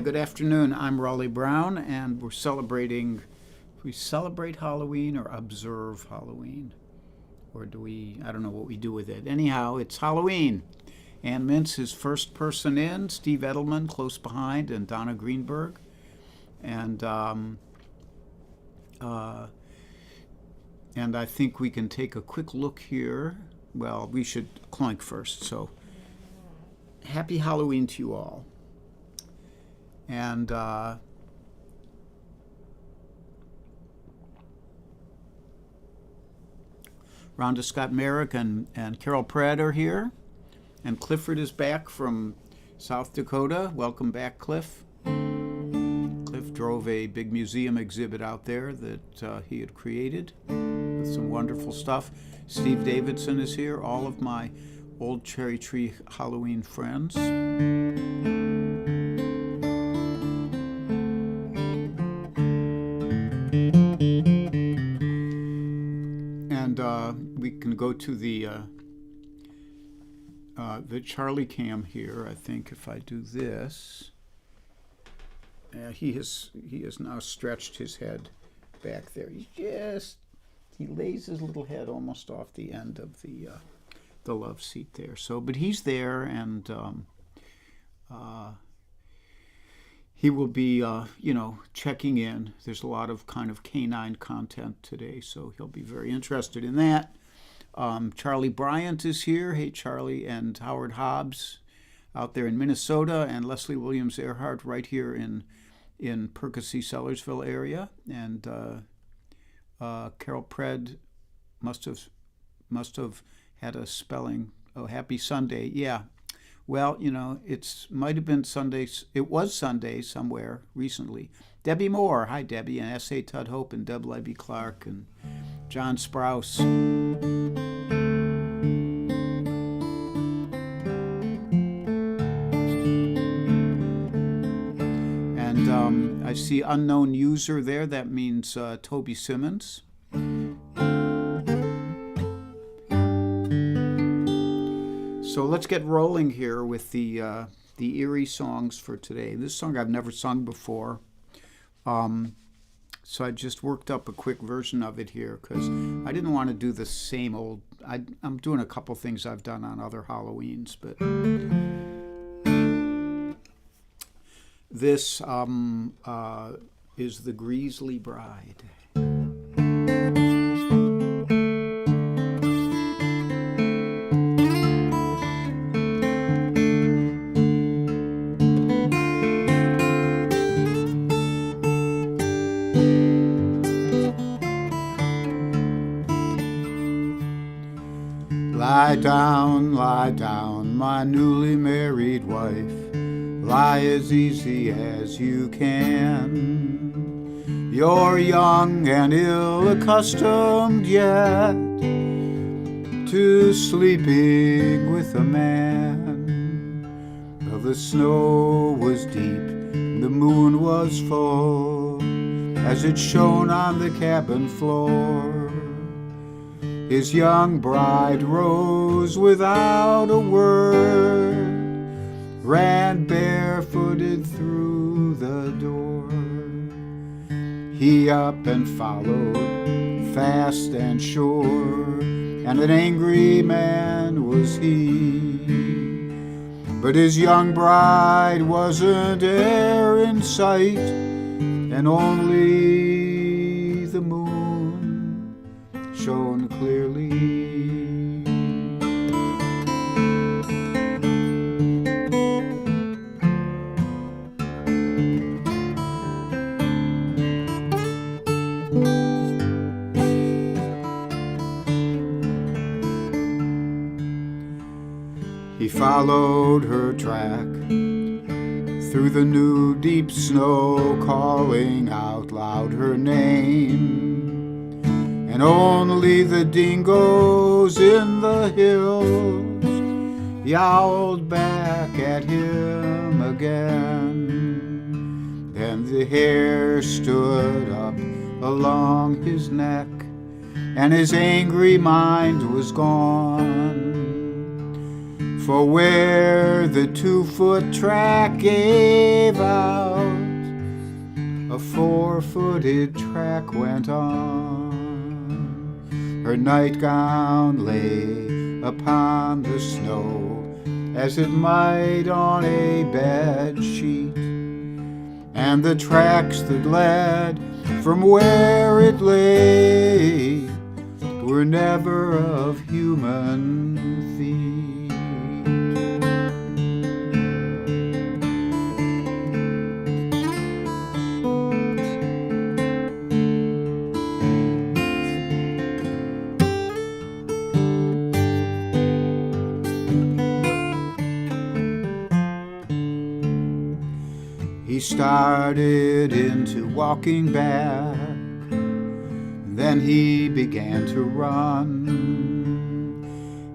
good afternoon. I'm Raleigh Brown, and we're celebrating. We celebrate Halloween or observe Halloween? Or do we, I don't know what we do with it. Anyhow, it's Halloween. Ann Mintz is first person in, Steve Edelman close behind, and Donna Greenberg. And I think we can take a quick look here. Well, we should clunk first. So, happy Halloween to you all. And Rhonda Scott Merrick and Carol Pratt are here. And Clifford is back from South Dakota. Welcome back, Cliff. Cliff drove a big museum exhibit out there that he had created with some wonderful stuff. Steve Davidson is here, all of my old Cherry Tree Halloween friends. And we can go to the Charlie cam here. I think if I do this, he has now stretched his head back there. He lays his little head almost off the end of the love seat there. So, but he's there, and he will be, checking in. There's a lot of kind of canine content today, so he'll be very interested in that. Charlie Bryant is here. Hey, Charlie, and Howard Hobbs out there in Minnesota, and Leslie Williams Earhart right here in Percy, Sellersville area. And Carol Pred must have had a spelling. Oh, happy Sunday. Yeah. Well, it might have been Sunday. It was Sunday somewhere recently. Debbie Moore. Hi, Debbie. And S.A. Todd Hope and Deb Levy Clark and John Sprouse. And I see unknown user there. That means Toby Simmons. So let's get rolling here with the Erie songs for today. This song I've never sung before. So I just worked up a quick version of it here because I didn't want to do the same old. I'm doing a couple things I've done on other Halloweens, but this is The Greasley Bride. Lie down, my newly married wife. Lie as easy as you can. You're young and ill-accustomed yet to sleeping with a man. Well, the snow was deep, the moon was full, as it shone on the cabin floor. His young bride rose without a word, ran barefooted through the door. He up and followed, fast and sure, and an angry man was he. But his young bride wasn't there in sight, and only the moon shone clearly. He followed her track through the new deep snow, calling out loud her name. And only the dingoes in the hills yowled back at him again. Then the hair stood up along his neck, and his angry mind was gone. For where the 2-foot track gave out, a 4-footed track went on. Her nightgown lay upon the snow, as it might on a bed sheet, and the tracks that led from where it lay were never of human feet. He started into walking back, then he began to run,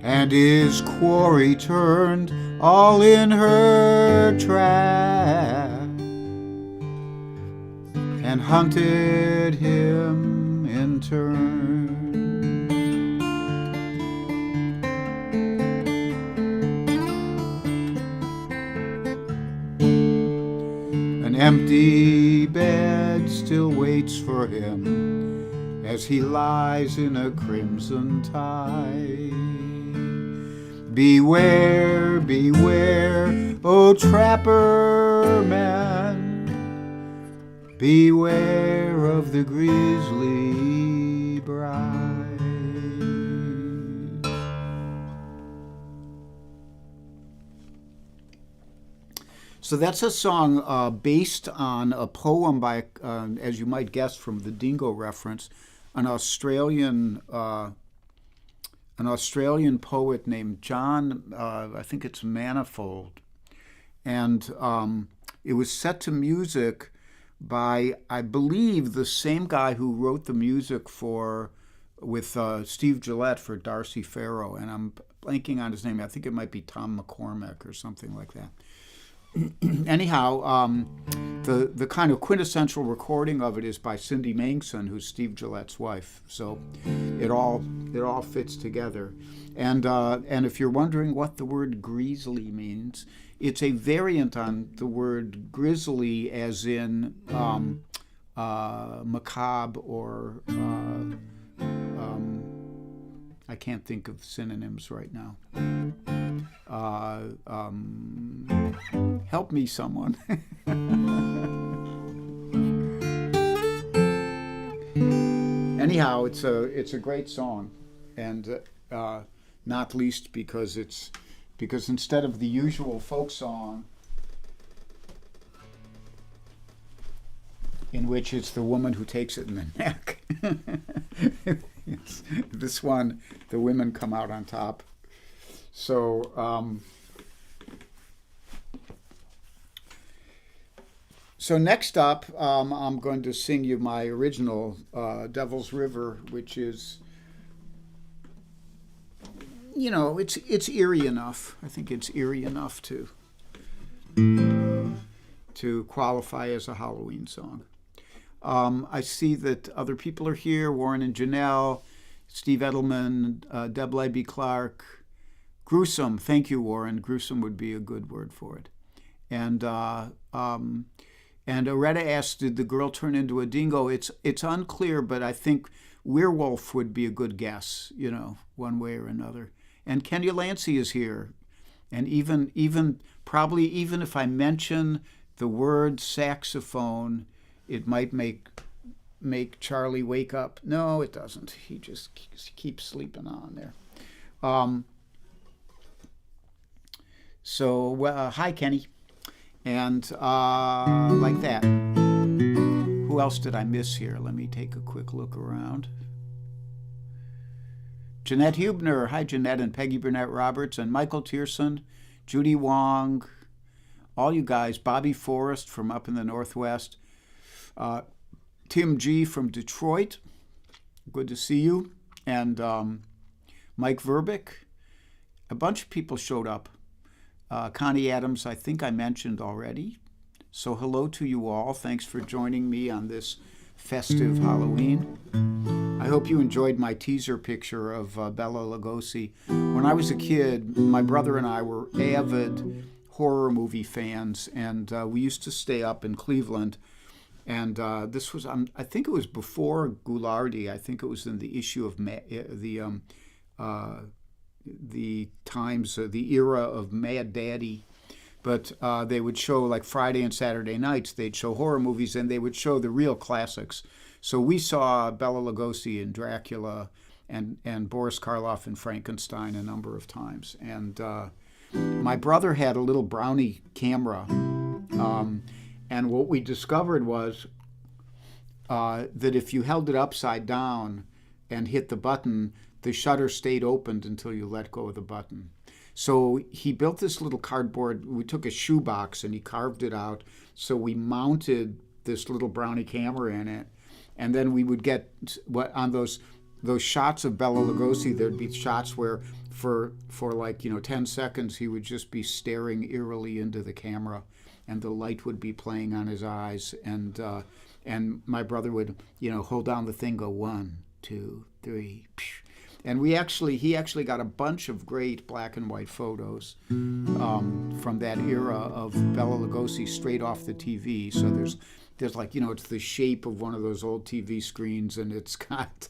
and his quarry turned all in her track and hunted him in turn. An empty bed still waits for him as he lies in a crimson tide. Beware, beware, O trapper man, beware of the grisly bride. So that's a song based on a poem by, as you might guess from the dingo reference, an Australian poet named John, I think it's Manifold, and it was set to music by, I believe, the same guy who wrote the music with Steve Gillette for Darcy Farrow, and I'm blanking on his name. I think it might be Tom McCormack or something like that. Anyhow, the kind of quintessential recording of it is by Cindy Mangson, who's Steve Gillette's wife. So it all fits together. And if you're wondering what the word grizzly means, it's a variant on the word grizzly, as in macabre or I can't think of synonyms right now. Help me, someone. Anyhow, it's a great song, and not least because instead of the usual folk song, in which it's the woman who takes it in the neck, this one, the women come out on top. So, so next up, I'm going to sing you my original Devil's River, which is, it's eerie enough. I think it's eerie enough to qualify as a Halloween song. I see that other people are here: Warren and Janelle, Steve Edelman, Deb Leiby Clark. Gruesome, thank you, Warren. Gruesome would be a good word for it. And Aretta asked, did the girl turn into a dingo? It's unclear, but I think werewolf would be a good guess, one way or another. And Kenya Lancey is here. And even probably if I mention the word saxophone, it might make Charlie wake up. No, it doesn't. He just keeps sleeping on there. So, hi, Kenny. And like that. Who else did I miss here? Let me take a quick look around. Jeanette Hubner. Hi, Jeanette, and Peggy Burnett Roberts, and Michael Tierson, Judy Wong, all you guys, Bobby Forrest from up in the Northwest, Tim G. from Detroit. Good to see you. And Mike Verbick. A bunch of people showed up. Connie Adams, I think I mentioned already. So hello to you all. Thanks for joining me on this festive Halloween. I hope you enjoyed my teaser picture of Bela Lugosi. When I was a kid, my brother and I were avid horror movie fans, and we used to stay up in Cleveland. And this was, I think it was before Ghoulardi. I think it was in the issue of the Times, the era of Mad Daddy. But they would show, like Friday and Saturday nights, they'd show horror movies, and they would show the real classics. So we saw Bela Lugosi in Dracula and Boris Karloff in Frankenstein a number of times. And my brother had a little Brownie camera. And what we discovered was that if you held it upside down and hit the button, the shutter stayed opened until you let go of the button. So he built this little cardboard. We took a shoebox and he carved it out. So we mounted this little Brownie camera in it. And then we would get on those shots of Bela Lugosi, there'd be shots where for like 10 seconds he would just be staring eerily into the camera, and the light would be playing on his eyes, and my brother would hold down the thing, go 1, 2, 3, and he actually got a bunch of great black and white photos from that era of Bela Lugosi straight off the TV. So there's like, it's the shape of one of those old TV screens, and it's got,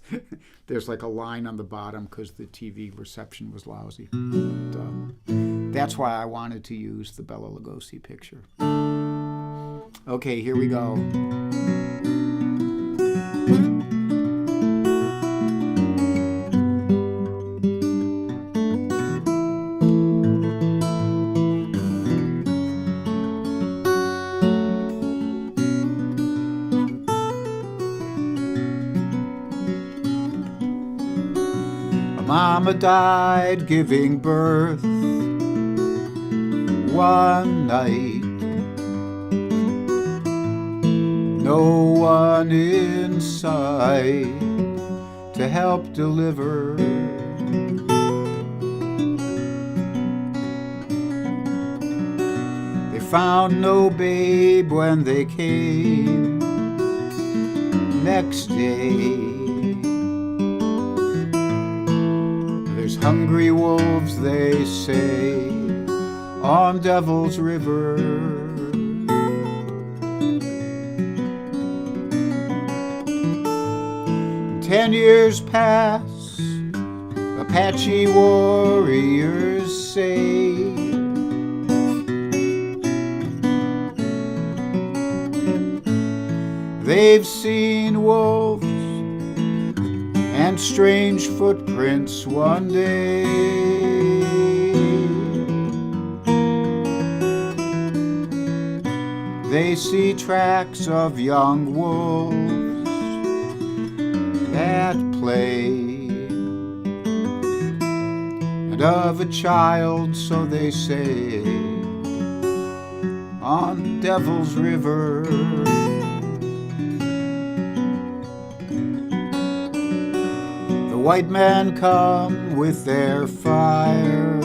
there's like a line on the bottom because the TV reception was lousy. But, that's why I wanted to use the Bela Lugosi picture. Okay, here we go. Mama died giving birth one night. No one in sight to help deliver. They found no babe when they came next day. Hungry wolves, they say, on Devil's River. 10 years pass, Apache warriors say, they've seen wolves and strange footprints one day. They see tracks of young wolves at play, and of a child, so they say, on Devil's River. White men come with their fire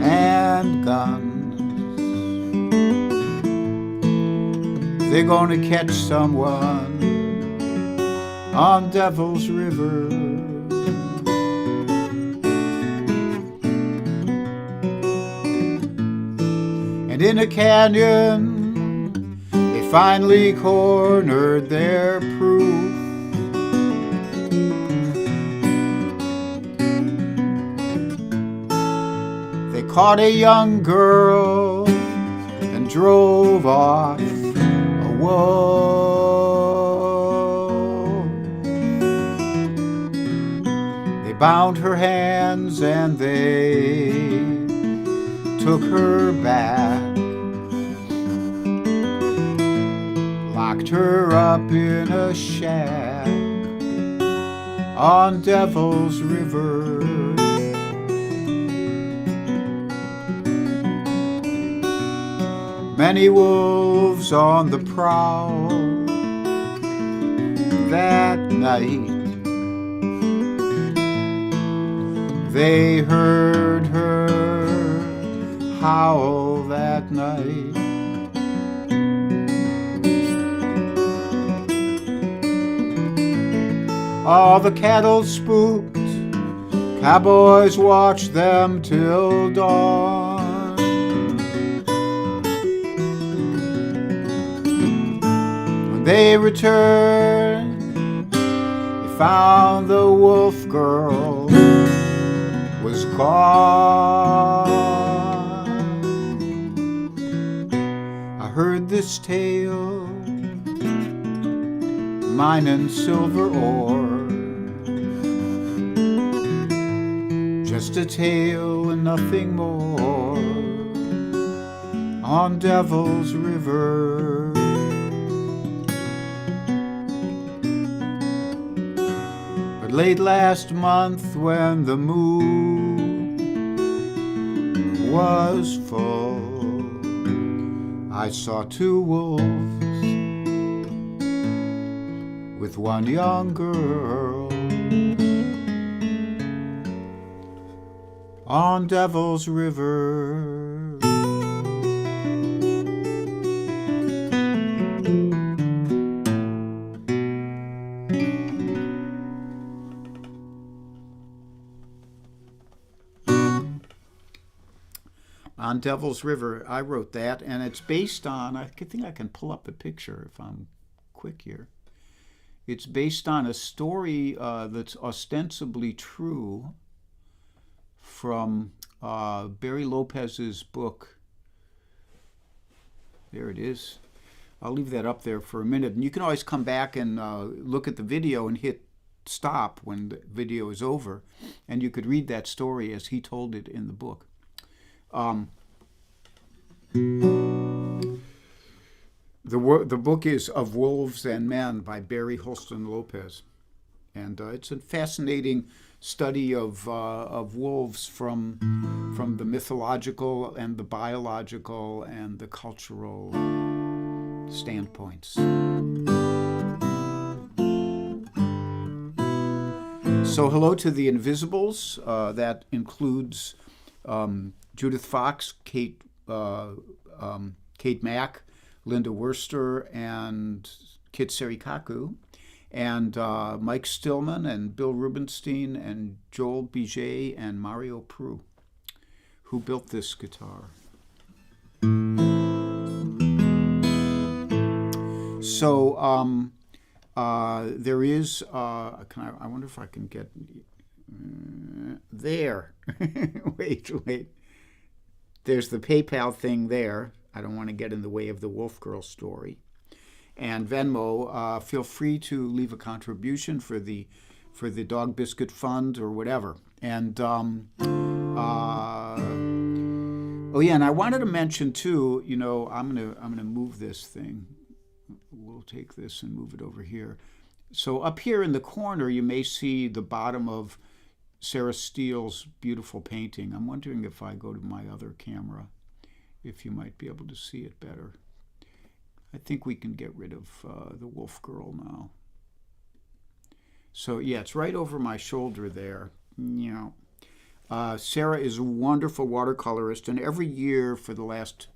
and guns. They're gonna catch someone on Devil's River. And in a canyon, they finally cornered their proof. Caught a young girl and drove off a wolf. They bound her hands and they took her back, locked her up in a shack on Devil's River. Many wolves on the prowl that night. They heard her howl that night. All the cattle spooked, cowboys watched them till dawn. When they returned, they found the wolf girl was gone. I heard this tale, mining silver ore, just a tale and nothing more, on Devil's River. But late last month when the moon was full, I saw two wolves with one young girl on Devil's River. On Devil's River, I wrote that, and it's based on, I think I can pull up the picture if I'm quick here. It's based on a story that's ostensibly true from Barry Lopez's book. There it is. I'll leave that up there for a minute. And you can always come back and look at the video and hit stop when the video is over. And you could read that story as he told it in the book. The book is Of Wolves and Men by Barry Holston Lopez. And it's a fascinating study of wolves from the mythological and the biological and the cultural standpoints. So hello to the Invisibles. That includes Judith Fox, Kate Mack, Linda Worster, and Kit Serikaku, and Mike Stillman, and Bill Rubenstein, and Joel Biget, and Mario Prue, who built this guitar. So there is, I wonder if I can get, there. Wait. There's the PayPal thing there. I don't want to get in the way of the Wolf Girl story. And Venmo, feel free to leave a contribution for the Dog Biscuit Fund or whatever. And oh yeah, and I wanted to mention too. You know, I'm gonna move this thing. We'll take this and move it over here. So up here in the corner, you may see the bottom of Sarah Steele's beautiful painting. I'm wondering if I go to my other camera, if you might be able to see it better. I think we can get rid of the Wolf Girl now. So yeah, it's right over my shoulder there. Yeah. Sarah is a wonderful watercolorist, and every year for the last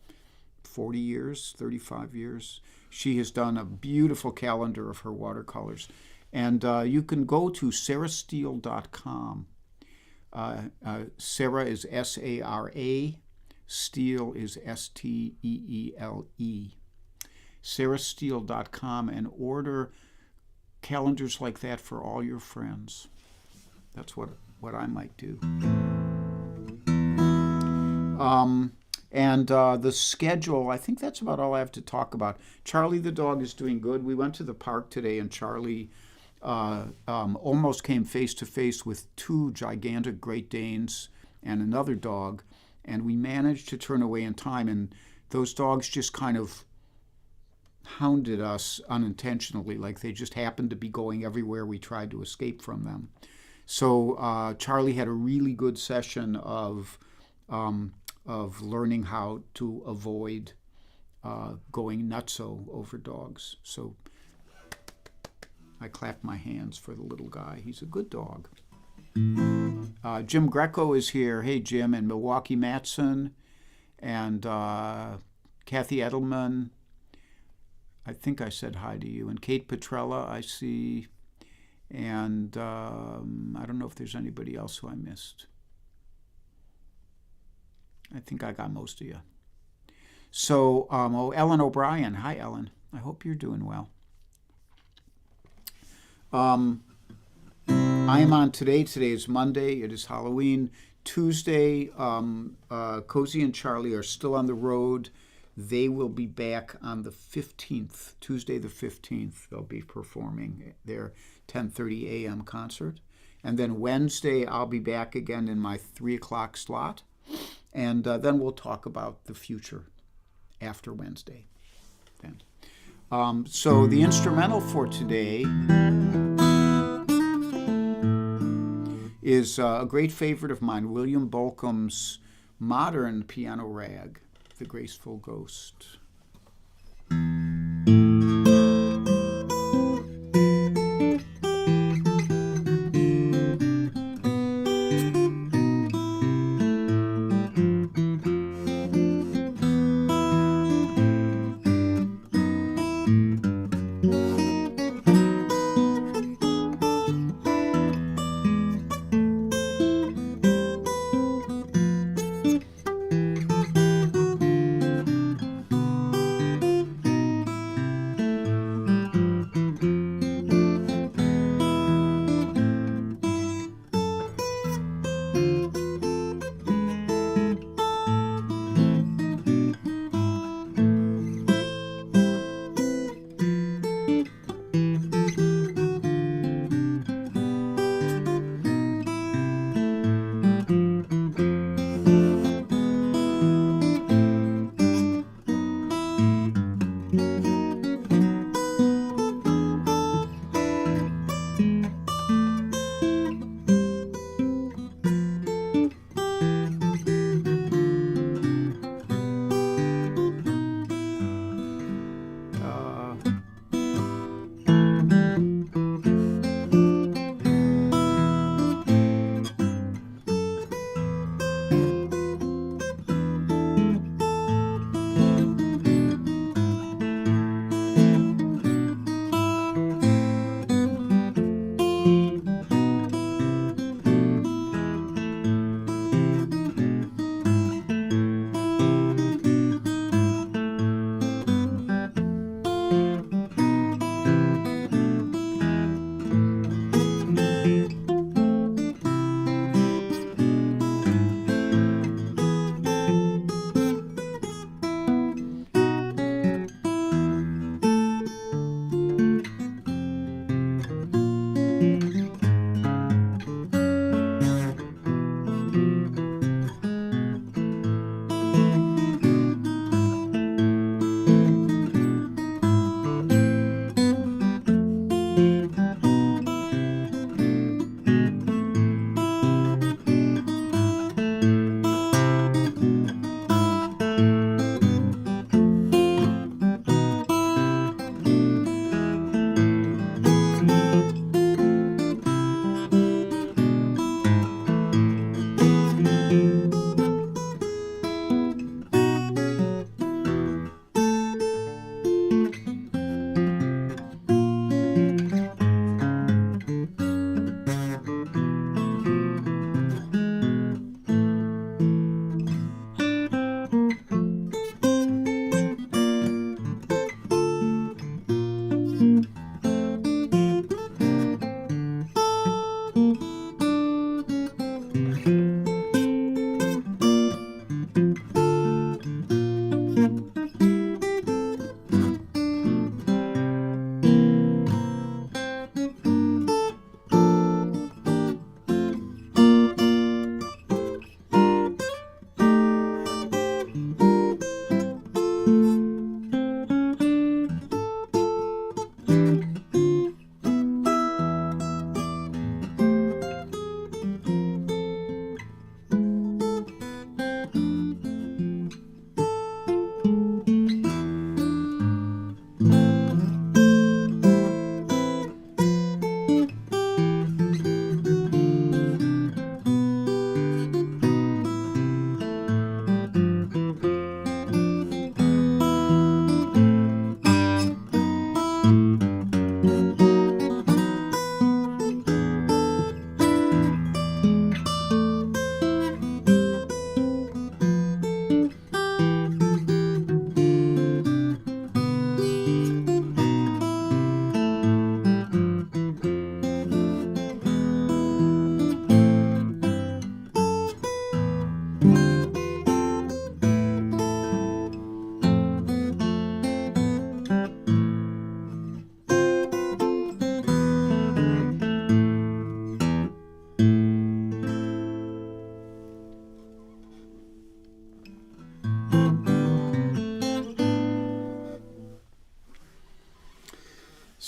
40 years, 35 years, she has done a beautiful calendar of her watercolors. And you can go to sarahsteele.com. Sarah is S-A-R-A, Steele is S-T-E-E-L-E. sarahsteele.com, and order calendars like that for all your friends. That's what I might do. And the schedule, I think that's about all I have to talk about. Charlie the dog is doing good. We went to the park today, and Charlie almost came face to face with two gigantic Great Danes and another dog, and we managed to turn away in time, and those dogs just kind of hounded us unintentionally, like they just happened to be going everywhere we tried to escape from them. So Charlie had a really good session of learning how to avoid going nutso over dogs. So I clapped my hands for the little guy. He's a good dog. Jim Greco is here. Hey, Jim. And Milwaukee Matson and Kathy Edelman. I think I said hi to you. And Kate Petrella, I see. And I don't know if there's anybody else who I missed. I think I got most of you. So, Ellen O'Brien. Hi, Ellen. I hope you're doing well. I am on today. Today is Monday. It is Halloween. Tuesday, Cozy and Charlie are still on the road. They will be back on the 15th, Tuesday the 15th. They'll be performing their 10:30 a.m. concert. And then Wednesday, I'll be back again in my 3 o'clock slot. And then we'll talk about the future after Wednesday. Then. So the instrumental for today is a great favorite of mine, William Bolcom's modern piano rag, The Graceful Ghost.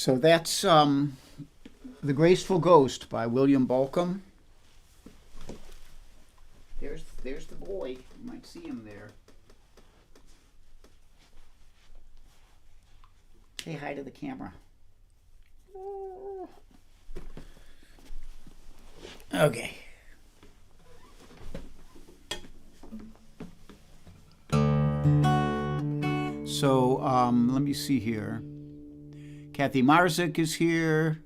So that's The Graceful Ghost by William Balcom. There's the boy. You might see him there. Say hi to the camera. Okay. So let me see here. Kathy Marzik is here.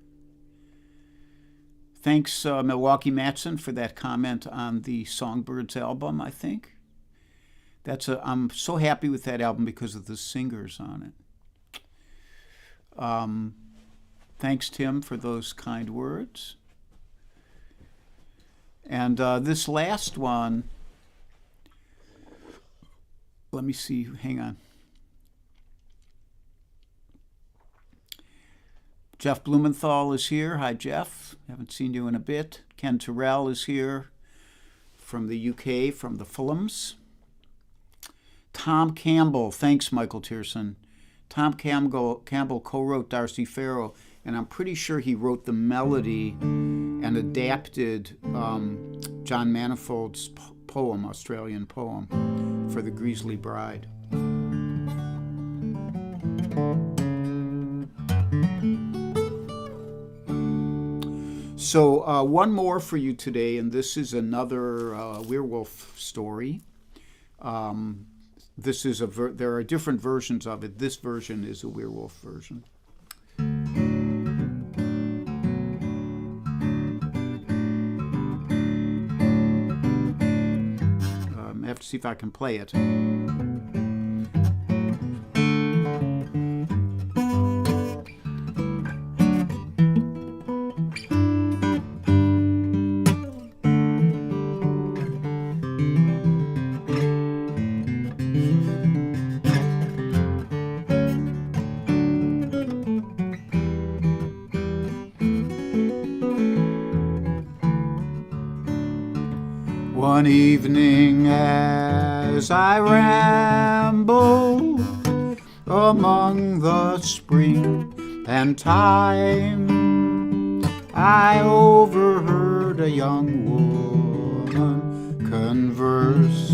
Thanks, Milwaukee Matson, for that comment on the Songbirds album, I think. I'm so happy with that album because of the singers on it. Thanks, Tim, for those kind words. And this last one, let me see, hang on. Jeff Blumenthal is here. Hi, Jeff. Haven't seen you in a bit. Ken Terrell is here from the UK, from the Fulhams. Tom Campbell. Thanks, Michael Tierson. Tom Campbell co-wrote Darcy Farrow, and I'm pretty sure he wrote the melody and adapted John Manifold's poem, Australian poem, for The Greasley Bride. So one more for you today, and this is another werewolf story. There are different versions of it. This version is a werewolf version. I have to see if I can play it. One evening as I ramble among the spring and thyme, I overheard a young woman converse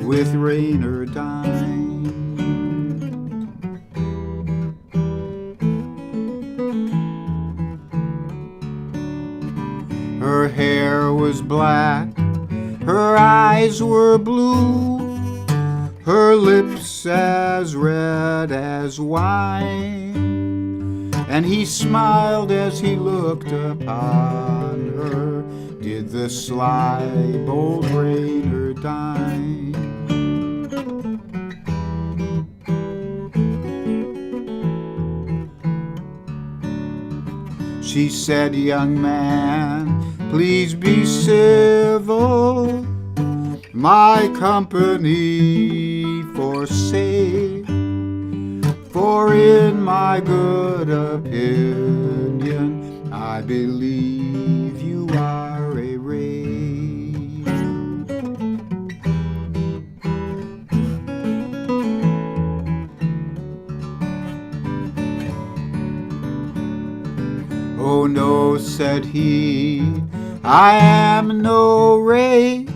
with Reynardine. Her hair was black, her eyes were blue, her lips as red as wine, and he smiled as he looked upon her, did the sly, bold Reynardine. She said, "Young man, please be civil, my company forsake, for in my good opinion, I believe you are a wraith." "Oh no," said he, "I am no rake,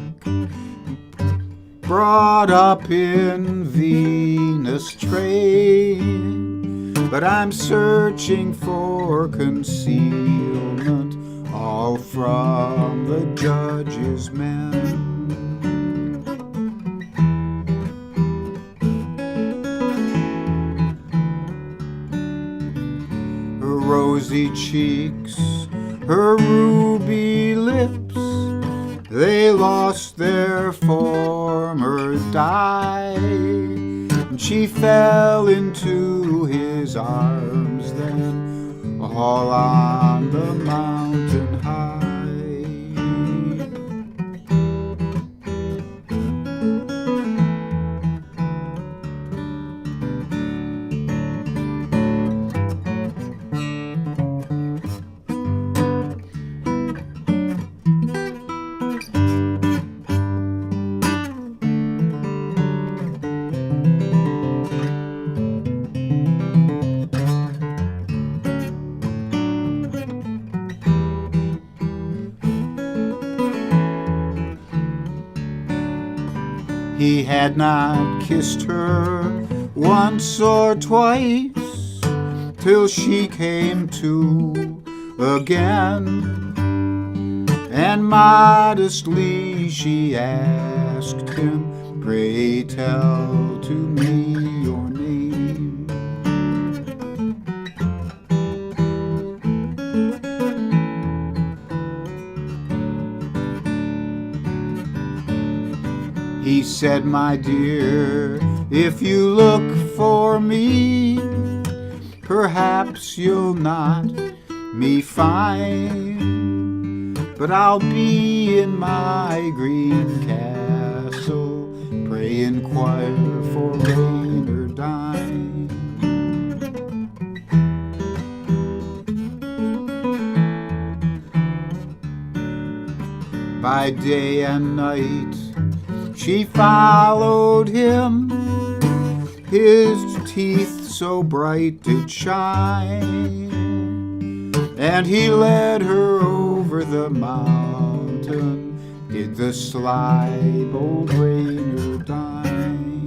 brought up in Venus train, but I'm searching for concealment all from the judge's men." Her rosy cheeks, her ruby lips, they lost their former dye, and she fell into his arms then, all on the mountain high. He had not kissed her once or twice till she came to again, and modestly she asked him, "Pray tell to me your name." He said, "My dear, if you look for me, perhaps you'll not me find, but I'll be in my green castle. Pray inquire for Reynardine." By day and night she followed him, his teeth so bright did shine, and he led her over the mountain, did the sly bold Reynardine.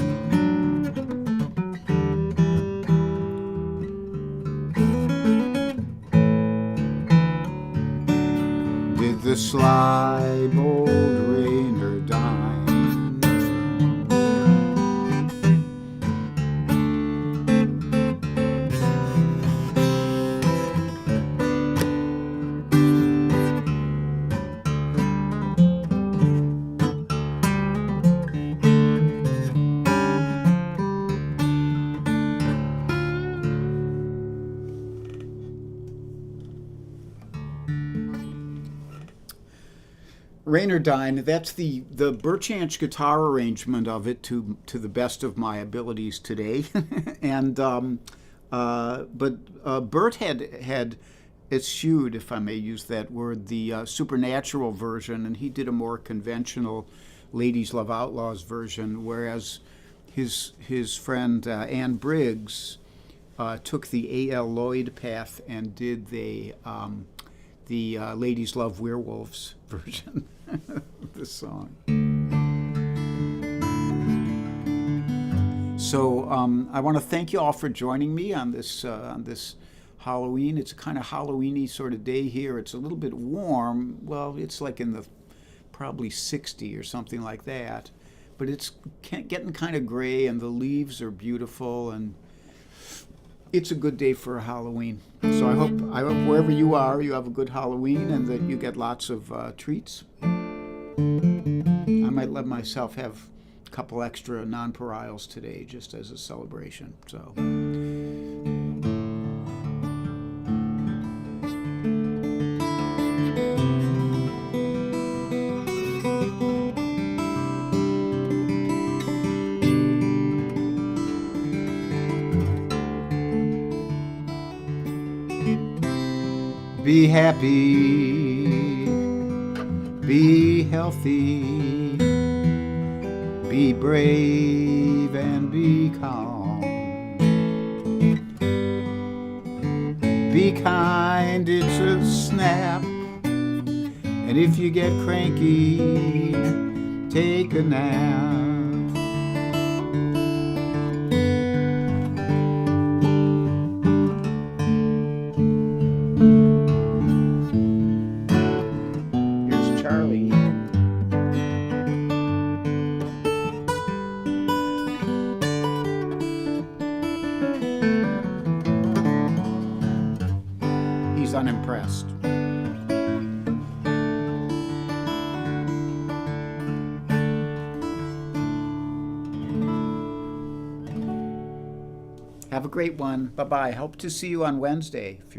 Did the sly bold Reynardine. Reynardine, that's the Birchanch guitar arrangement of it to the best of my abilities today. And Bert had eschewed, if I may use that word, the supernatural version, and he did a more conventional Ladies Love Outlaws version, whereas his friend Ann Briggs took the A.L. Lloyd path and did the Ladies Love Werewolves version of the song. So I want to thank you all for joining me on this Halloween. It's a kind of Halloween-y sort of day here. It's a little bit warm. Well, it's like in the probably 60 or something like that. But it's getting kind of gray, and the leaves are beautiful, and it's a good day for Halloween. So I hope wherever you are, you have a good Halloween and that you get lots of treats. I might let myself have a couple extra nonpareils today just as a celebration. So. Be happy, be healthy, be brave and be calm. Be kind, it's a snap, and if you get cranky, take a nap. Charlie. He's unimpressed. Have a great one. Bye-bye. Hope to see you on Wednesday if you're